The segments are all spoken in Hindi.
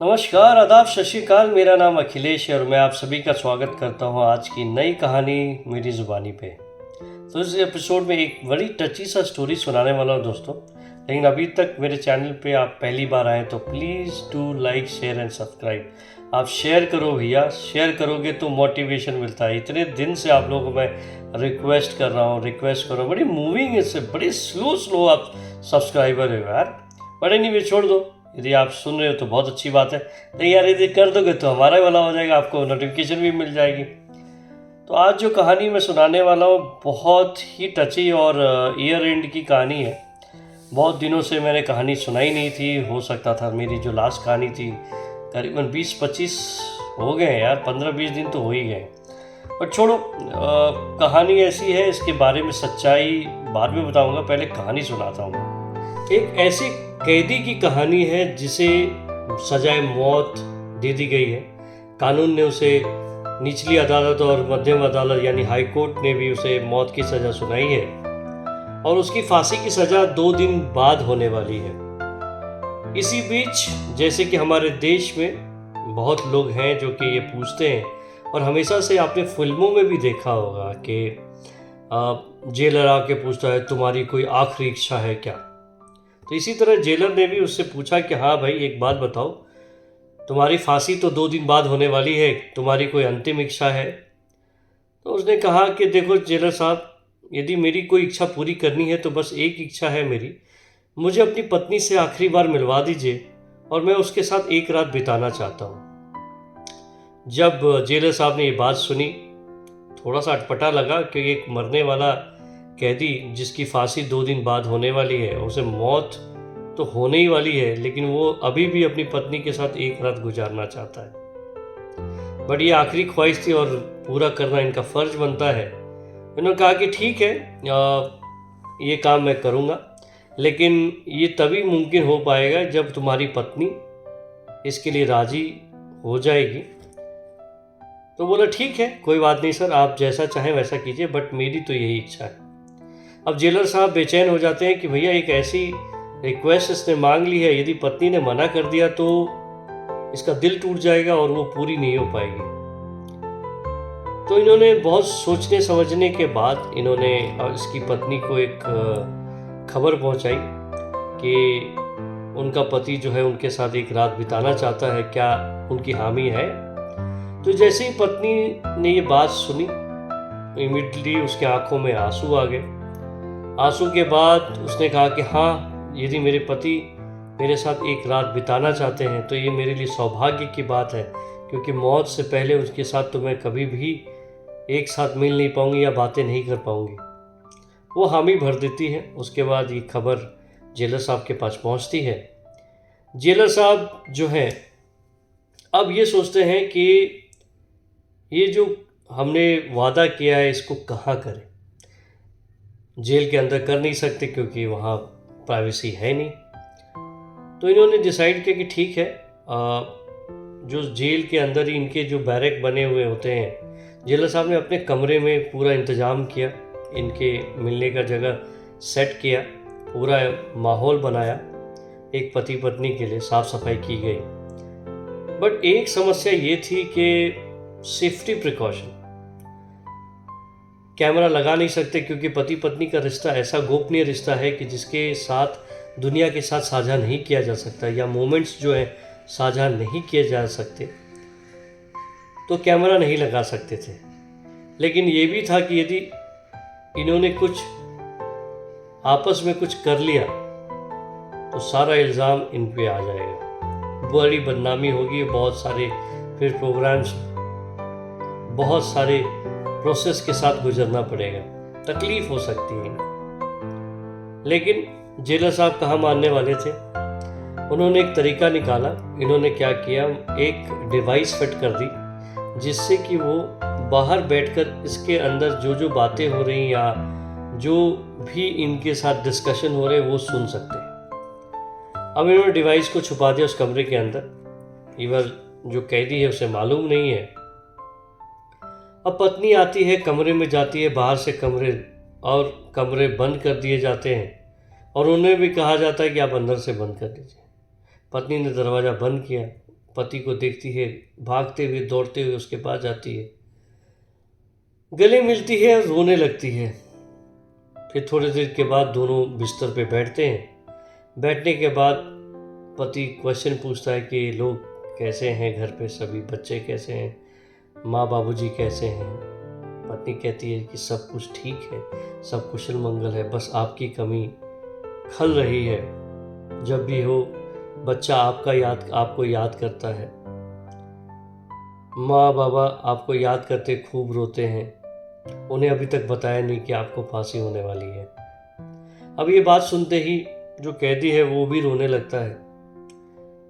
नमस्कार, आदाब, सत श्री अकाल। मेरा नाम अखिलेश है और मैं आप सभी का स्वागत करता हूं आज की नई कहानी मेरी ज़ुबानी पे। तो इस एपिसोड में एक बड़ी टची सा स्टोरी सुनाने वाला हूं दोस्तों। लेकिन अभी तक मेरे चैनल पे आप पहली बार आए तो please do like, share and subscribe. आप शेयर करो भैया, शेयर करोगे तो मोटिवेशन मिलता है। इतने दिन से आप लोगों को मैं रिक्वेस्ट कर रहा हूँ, बड़ी मूविंग इससे, बड़ी स्लो आप सब्सक्राइबर हो यार। बट एनीवे छोड़ दो, यदि आप सुन रहे हो तो बहुत अच्छी बात है। नहीं यार, यदि कर दोगे तो हमारा भला हो जाएगा, आपको नोटिफिकेशन भी मिल जाएगी। तो आज जो कहानी मैं सुनाने वाला हूँ बहुत ही टची और ईयर एंड की कहानी है। बहुत दिनों से मैंने कहानी सुनाई नहीं थी। हो सकता था मेरी जो लास्ट कहानी थी करीबन 20-25 हो गए हैं यार, 15-20 दिन तो हो ही गए। पर छोड़ो, कहानी ऐसी है, इसके बारे में सच्चाई बाद में बताऊंगा, पहले कहानी सुनाता हूँ। एक ऐसे कैदी की कहानी है जिसे सजाए मौत दे दी गई है। कानून ने उसे, निचली अदालत और मध्यम अदालत यानी हाई कोर्ट ने भी उसे मौत की सज़ा सुनाई है और उसकी फांसी की सज़ा 2 दिन बाद होने वाली है। इसी बीच जैसे कि हमारे देश में बहुत लोग हैं जो कि ये पूछते हैं, और हमेशा से आपने फिल्मों में भी देखा होगा कि जेलर आके पूछता है तुम्हारी कोई आखिरी इच्छा है क्या। तो इसी तरह जेलर ने भी उससे पूछा कि हाँ भाई, एक बात बताओ, तुम्हारी फांसी तो 2 दिन बाद होने वाली है, तुम्हारी कोई अंतिम इच्छा है। तो उसने कहा कि देखो जेलर साहब, यदि मेरी कोई इच्छा पूरी करनी है तो बस एक इच्छा है मेरी, मुझे अपनी पत्नी से आखिरी बार मिलवा दीजिए और मैं उसके साथ एक रात बिताना चाहता हूँ। जब जेलर साहब ने ये बात सुनी, थोड़ा सा अटपटा लगा कि एक मरने वाला कैदी जिसकी फांसी 2 दिन बाद होने वाली है, उसे मौत तो होने ही वाली है, लेकिन वो अभी भी अपनी पत्नी के साथ एक रात गुजारना चाहता है। बट ये आखिरी ख्वाहिश थी और पूरा करना इनका फ़र्ज बनता है। उन्होंने कहा कि ठीक है, ये काम मैं करूँगा, लेकिन ये तभी मुमकिन हो पाएगा जब तुम्हारी पत्नी इसके लिए राज़ी हो जाएगी। तो बोला ठीक है, कोई बात नहीं सर, आप जैसा चाहें वैसा कीजिए, बट मेरी तो यही इच्छा है। अब जेलर साहब बेचैन हो जाते हैं कि भैया एक ऐसी रिक्वेस्ट इसने मांग ली है, यदि पत्नी ने मना कर दिया तो इसका दिल टूट जाएगा और वो पूरी नहीं हो पाएगी। तो इन्होंने बहुत सोचने समझने के बाद इन्होंने इसकी पत्नी को एक खबर पहुंचाई कि उनका पति जो है उनके साथ एक रात बिताना चाहता है, क्या उनकी हामी है। तो जैसे ही पत्नी ने ये बात सुनी, इमीडिएटली उसके आंखों में आंसू आ गए। आंसू के बाद उसने कहा कि हाँ, यदि मेरे पति मेरे साथ एक रात बिताना चाहते हैं तो ये मेरे लिए सौभाग्य की बात है, क्योंकि मौत से पहले उसके साथ तो मैं कभी भी एक साथ मिल नहीं पाऊंगी या बातें नहीं कर पाऊंगी। वो हामी भर देती है। उसके बाद ये खबर जेलर साहब के पास पहुंचती है। जेलर साहब जो हैं अब ये सोचते हैं कि ये जो हमने वादा किया है इसको कहाँ करें। जेल के अंदर कर नहीं सकते क्योंकि वहाँ प्राइवेसी है नहीं। तो इन्होंने डिसाइड किया कि ठीक है, जो जेल के अंदर ही इनके जो बैरक बने हुए होते हैं, जेलर साहब ने अपने कमरे में पूरा इंतज़ाम किया, इनके मिलने का जगह सेट किया, पूरा माहौल बनाया, एक पति पत्नी के लिए साफ़ सफाई की गई। बट एक समस्या ये थी कि सेफ्टी प्रिकॉशन, कैमरा लगा नहीं सकते क्योंकि पति पत्नी का रिश्ता ऐसा गोपनीय रिश्ता है कि जिसके साथ दुनिया के साथ साझा नहीं किया जा सकता, या मोमेंट्स जो है साझा नहीं किए जा सकते, तो कैमरा नहीं लगा सकते थे। लेकिन ये भी था कि यदि इन्होंने कुछ आपस में कुछ कर लिया तो सारा इल्ज़ाम इन पे आ जाएगा, बड़ी बदनामी होगी, बहुत सारे फिर प्रोग्राम्स, बहुत सारे प्रोसेस के साथ गुजरना पड़ेगा, तकलीफ हो सकती है। लेकिन जेलर साहब कहाँ मानने वाले थे। उन्होंने एक तरीका निकाला। इन्होंने क्या किया, एक डिवाइस फिट कर दी जिससे कि वो बाहर बैठकर इसके अंदर जो जो बातें हो रही या जो भी इनके साथ डिस्कशन हो रहे वो सुन सकते हैं। अब इन्होंने डिवाइस को छुपा दिया उस कमरे के अंदर। इवन जो कैदी है उसे मालूम नहीं है। अब पत्नी आती है, कमरे में जाती है, बाहर से कमरे बंद कर दिए जाते हैं और उन्हें भी कहा जाता है कि आप अंदर से बंद कर दीजिए। पत्नी ने दरवाज़ा बंद किया, पति को देखती है, भागते हुए दौड़ते हुए उसके पास जाती है, गले मिलती है और रोने लगती है। फिर थोड़ी देर के बाद दोनों बिस्तर पे बैठते हैं। बैठने के बाद पति क्वेश्चन पूछता है कि लोग कैसे हैं, घर पे सभी बच्चे कैसे हैं, माँ बाबूजी कैसे हैं। पत्नी कहती है कि सब कुछ ठीक है, सब कुशल मंगल है, बस आपकी कमी खल रही है। जब भी हो बच्चा आपको याद करता है, माँ बाबा आपको याद करते खूब रोते हैं। उन्हें अभी तक बताया नहीं कि आपको फांसी होने वाली है। अब ये बात सुनते ही जो कैदी है वो भी रोने लगता है।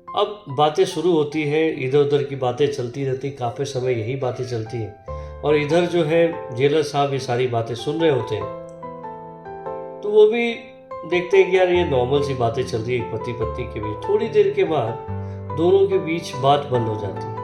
अब बातें शुरू होती हैं, इधर उधर की बातें चलती रहती, काफ़ी समय यही बातें चलती हैं और इधर जो है जेलर साहब ये सारी बातें सुन रहे होते हैं। तो वो भी देखते हैं कि यार ये नॉर्मल सी बातें चल रही है पति पत्नी के बीच। थोड़ी देर के बाद दोनों के बीच बात बंद हो जाती है।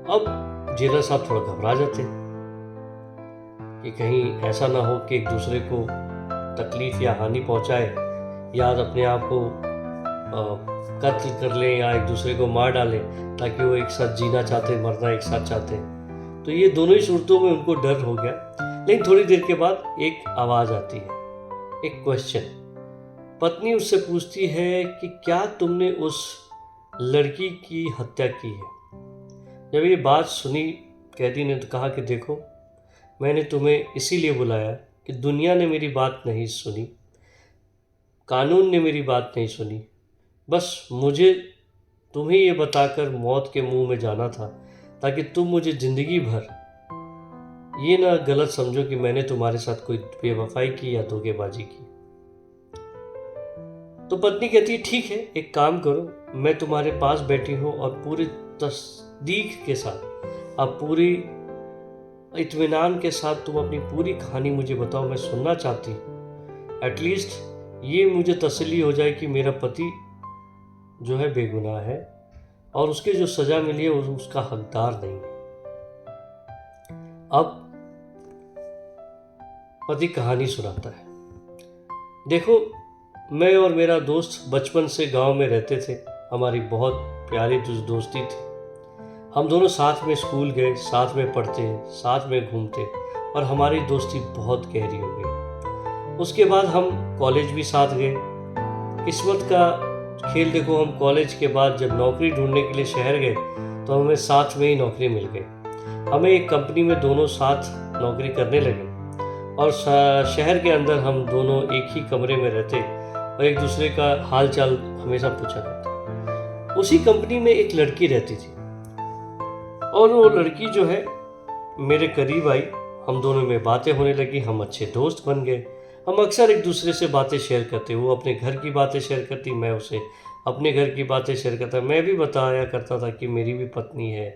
अब जेलर साहब थोड़ा घबरा जाते हैं कि कहीं ऐसा ना हो कि एक दूसरे को तकलीफ या हानि पहुंचाए या अपने आप को कत्ल कर लें या एक दूसरे को मार डालें, ताकि वो एक साथ जीना चाहते, मरना एक साथ चाहते हैं। तो ये दोनों ही सूरतों में उनको डर हो गया। लेकिन थोड़ी देर के बाद एक आवाज़ आती है, एक क्वेश्चन। पत्नी उससे पूछती है कि क्या तुमने उस लड़की की हत्या की है। जब ये बात सुनी कैदी ने तो कहा कि देखो, मैंने तुम्हें इसीलिए बुलाया कि दुनिया ने मेरी बात नहीं सुनी, कानून ने मेरी बात नहीं सुनी, बस मुझे तुम्हें ये बताकर मौत के मुंह में जाना था, ताकि तुम मुझे ज़िंदगी भर ये ना गलत समझो कि मैंने तुम्हारे साथ कोई बेवफाई की या धोखेबाजी की। तो पत्नी कहती है ठीक है, एक काम करो, मैं तुम्हारे पास बैठी हूँ और पूरी तस्दीक के साथ, आप पूरी इत्मीनान के साथ तुम अपनी पूरी कहानी मुझे बताओ, मैं सुनना चाहती हूँ। एटलीस्ट ये मुझे तसल्ली हो जाए कि मेरा पति जो है बेगुनाह है और उसके जो सज़ा मिली है उसका हकदार नहीं है। अब पति कहानी सुनाता है। देखो, मैं और मेरा दोस्त बचपन से गांव में रहते थे। हमारी बहुत प्यारी दोस्ती थी। हम दोनों साथ में स्कूल गए, साथ में पढ़ते, साथ में घूमते और हमारी दोस्ती बहुत गहरी हो गई। उसके बाद हम कॉलेज भी साथ गए। किस्मत का खेल देखो, हम कॉलेज के बाद जब नौकरी ढूंढने के लिए शहर गए तो हमें साथ में ही नौकरी मिल गई। हमें एक कंपनी में दोनों साथ नौकरी करने लगे और शहर के अंदर हम दोनों एक ही कमरे में रहते और एक दूसरे का हाल चाल हमेशा पूछा करते। उसी कंपनी में एक लड़की रहती थी और वो लड़की जो है मेरे करीब आई, हम दोनों में बातें होने लगी, हम अच्छे दोस्त बन गए। हम अक्सर एक दूसरे से बातें शेयर करते, वो अपने घर की बातें शेयर करती, मैं उसे अपने घर की बातें शेयर करता। मैं भी बताया करता था कि मेरी भी पत्नी है,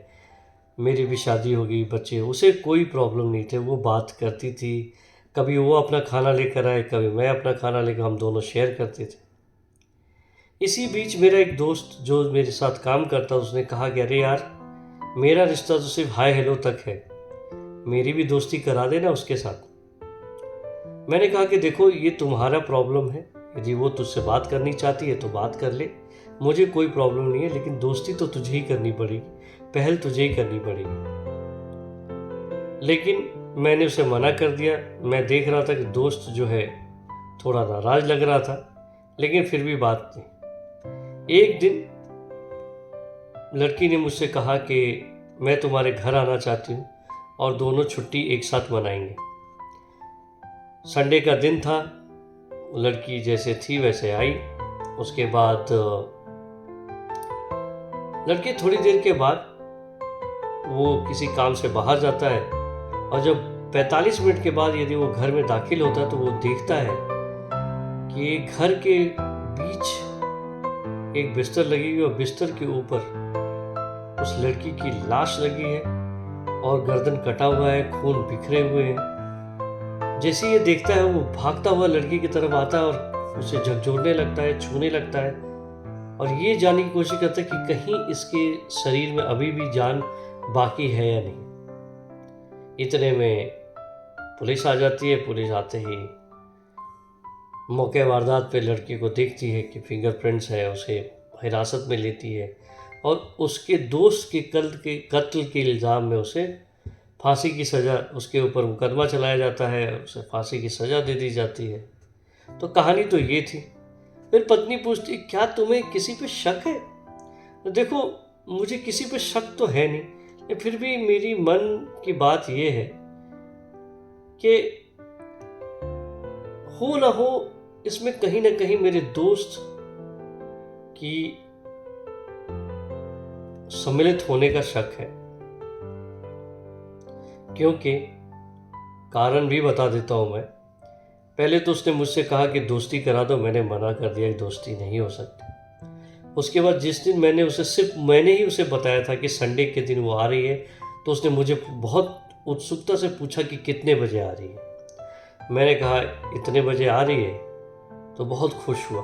मेरी भी शादी हो गई, बच्चे। उसे कोई प्रॉब्लम नहीं थे, वो बात करती थी। कभी वो अपना खाना लेकर आए, कभी मैं अपना खाना लेकर, हम दोनों शेयर करते थे। इसी बीच मेरा एक दोस्त जो मेरे साथ काम करता, उसने कहा कि अरे यार, मेरा रिश्ता तो सिर्फ हाय हेलो तक है, मेरी भी दोस्ती करा देना उसके साथ। मैंने कहा कि देखो, ये तुम्हारा प्रॉब्लम है, यदि वो तुझसे बात करनी चाहती है तो बात कर ले, मुझे कोई प्रॉब्लम नहीं है, लेकिन दोस्ती तो तुझे ही करनी पड़ेगी, पहल तुझे ही करनी पड़ेगी। लेकिन मैंने उसे मना कर दिया। मैं देख रहा था कि दोस्त जो है थोड़ा नाराज लग रहा था, लेकिन फिर भी बात नहीं। एक दिन लड़की ने मुझसे कहा कि मैं तुम्हारे घर आना चाहती हूँ और दोनों छुट्टी एक साथ मनाएंगे। संडे का दिन था, लड़की जैसे थी वैसे आई। उसके बाद लड़के थोड़ी देर के बाद वो किसी काम से बाहर जाता है और जब 45 मिनट के बाद यदि वो घर में दाखिल होता है तो वो देखता है कि घर के बीच एक बिस्तर लगी हुई और बिस्तर के ऊपर उस लड़की की लाश लगी है और गर्दन कटा हुआ है, खून बिखरे हुए हैं। जैसे ये देखता है वो भागता हुआ लड़की की तरफ आता है और उसे झकझोरने लगता है, छूने लगता है और ये जानने की कोशिश करता है कि कहीं इसके शरीर में अभी भी जान बाकी है या नहीं। इतने में पुलिस आ जाती है। पुलिस आते ही मौके वारदात पे लड़की को देखती है कि फिंगरप्रिंट्स है, उसे हिरासत में लेती है और उसके दोस्त के कत्ल के इल्ज़ाम में उसे फांसी की सज़ा, उसके ऊपर मुकदमा चलाया जाता है, उसे फांसी की सज़ा दे दी जाती है। तो कहानी तो ये थी। फिर पत्नी पूछती, क्या तुम्हें किसी पे शक है? तो देखो, मुझे किसी पे शक तो है नहीं, लेकिन फिर भी मेरी मन की बात ये है कि हो ना हो इसमें कहीं ना कहीं मेरे दोस्त की सम्मिलित होने का शक है। क्योंकि कारण भी बता देता हूं मैं। पहले तो उसने मुझसे कहा कि दोस्ती करा दो, मैंने मना कर दिया कि दोस्ती नहीं हो सकती। उसके बाद जिस दिन मैंने ही उसे बताया था कि संडे के दिन वो आ रही है, तो उसने मुझे बहुत उत्सुकता से पूछा कि कितने बजे आ रही है। मैंने कहा इतने बजे आ रही है, तो बहुत खुश हुआ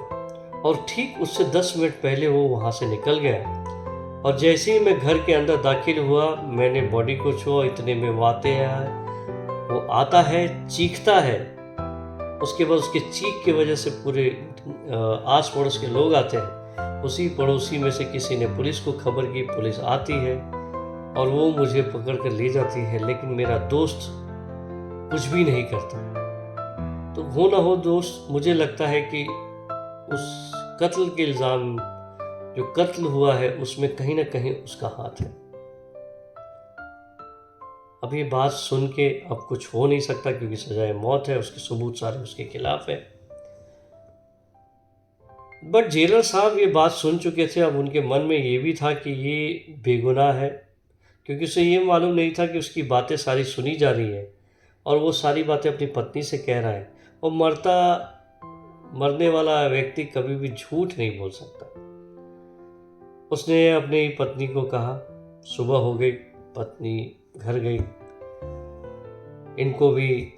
और ठीक उससे 10 मिनट पहले वो वहाँ से निकल गया। और जैसे ही मैं घर के अंदर दाखिल हुआ, मैंने बॉडी को छुआ, इतने में वो आता है, चीखता है। उसके बाद उसके चीख की वजह से पूरे आस पड़ोस के लोग आते हैं। उसी पड़ोसी में से किसी ने पुलिस को खबर की, पुलिस आती है और वो मुझे पकड़ कर ले जाती है। लेकिन मेरा दोस्त कुछ भी नहीं करता। तो हो ना हो दोस्त, मुझे लगता है कि उस कत्ल के इल्ज़ाम, जो कत्ल हुआ है, उसमें कहीं ना कहीं उसका हाथ है। अब ये बात सुन के अब कुछ हो नहीं सकता, क्योंकि सजाए मौत है, उसके सबूत सारे उसके खिलाफ है। बट जेलर साहब ये बात सुन चुके थे। अब उनके मन में ये भी था कि ये बेगुनाह है, क्योंकि उसे ये मालूम नहीं था कि उसकी बातें सारी सुनी जा रही है और वो सारी बातें अपनी पत्नी से कह रहा है। और मरने वाला व्यक्ति कभी भी झूठ नहीं बोल सकता। उसने अपनी पत्नी को कहा, सुबह हो गई, पत्नी घर गई, इनको भी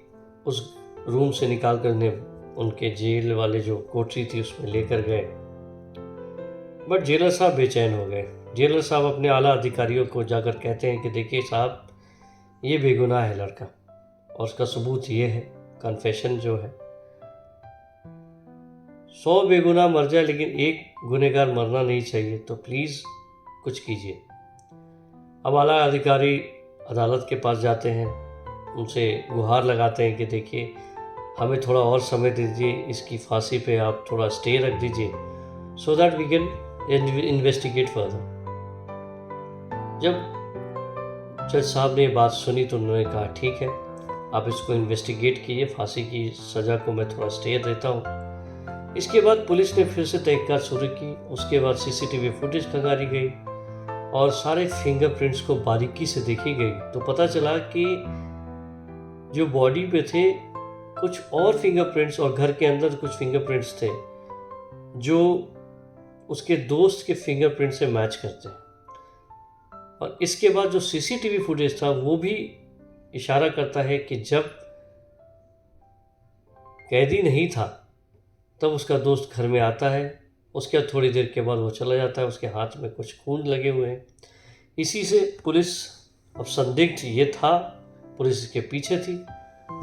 उस रूम से निकाल कर उनके जेल वाले जो कोठरी थी उसमें लेकर गए। बट जेलर साहब बेचैन हो गए। जेलर साहब अपने आला अधिकारियों को जाकर कहते हैं कि देखिए साहब, ये बेगुनाह है लड़का और उसका सबूत ये है, कन्फेशन जो है। 100 बेगुनाह मर जाए लेकिन एक गुनहगार मरना नहीं चाहिए, तो प्लीज़ कुछ कीजिए। अब आला अधिकारी अदालत के पास जाते हैं, उनसे गुहार लगाते हैं कि देखिए हमें थोड़ा और समय दीजिए, इसकी फांसी पे आप थोड़ा स्टे रख दीजिए, so that we can investigate further. जब जज साहब ने बात सुनी तो उन्होंने कहा ठीक है, आप इसको इन्वेस्टिगेट कीजिए, फांसी की सज़ा को मैं थोड़ा स्टे देता हूँ। इसके बाद पुलिस ने फिर से तहकीकात शुरू की। उसके बाद सीसीटीवी फुटेज खंगाली गई और सारे फिंगरप्रिंट्स को बारीकी से देखी गई। तो पता चला कि जो बॉडी पे थे कुछ और फिंगरप्रिंट्स और घर के अंदर कुछ फिंगरप्रिंट्स थे जो उसके दोस्त के फिंगरप्रिंट से मैच करते हैं। और इसके बाद जो सीसीटीवी फुटेज था वो भी इशारा करता है कि जब कैदी नहीं था तब उसका दोस्त घर में आता है, उसके बाद थोड़ी देर के बाद वो चला जाता है, उसके हाथ में कुछ खून लगे हुए हैं। इसी से पुलिस, अब संदिग्ध ये था, पुलिस इसके पीछे थी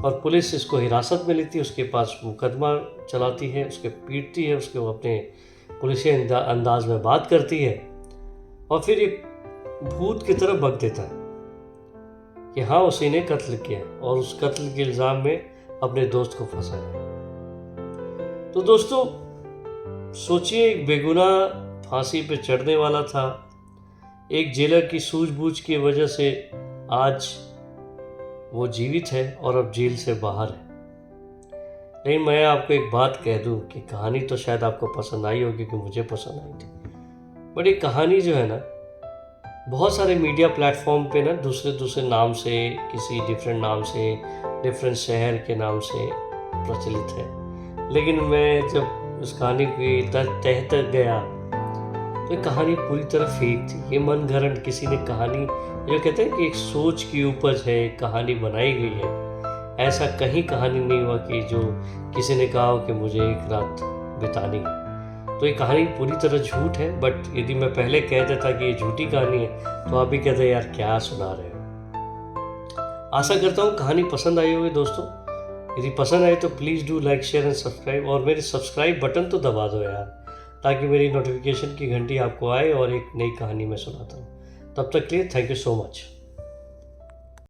और पुलिस इसको हिरासत में लेती है, उसके पास मुकदमा चलाती है, उसके पीटती है, उसके वो अपने पुलिसिया अंदाज में बात करती है और फिर एक भूत की तरह बक देता है कि हाँ उसी ने कत्ल किया और उस कत्ल के इल्ज़ाम में अपने दोस्त को फंसाया। तो दोस्तों सोचिए, एक बेगुनाह फांसी पे चढ़ने वाला था, एक जेलर की सूझबूझ की वजह से आज वो जीवित है और अब जेल से बाहर है। लेकिन मैं आपको एक बात कह दूं कि कहानी तो शायद आपको पसंद आई होगी, क्योंकि मुझे पसंद आई थी। बट ये कहानी जो है ना, बहुत सारे मीडिया प्लेटफॉर्म पे ना दूसरे नाम से, किसी डिफरेंट नाम से, डिफरेंट शहर के नाम से प्रचलित है। लेकिन मैं जब उस कहानी की तह तक गया तो ये कहानी पूरी तरह फेक थी। ये मन घड़ंत किसी ने कहानी, जो कहते हैं कि एक सोच की उपज है, कहानी बनाई गई है। ऐसा कहीं कहानी नहीं हुआ कि जो किसी ने कहा हो कि मुझे एक रात बितानी है। तो ये कहानी पूरी तरह झूठ है। बट यदि मैं पहले कह देता कि ये झूठी कहानी है तो आप भी कहते यार क्या सुना रहे हो। आशा करता हूँ कहानी पसंद आई होगी दोस्तों। यदि पसंद आए तो please do like, share and subscribe, और मेरे सब्सक्राइब बटन तो दबा दो यार। ताकि मेरी नोटिफिकेशन की घंटी आपको आए और एक नई कहानी मैं सुनाता हूँ। तब तक के लिए थैंक यू सो मच।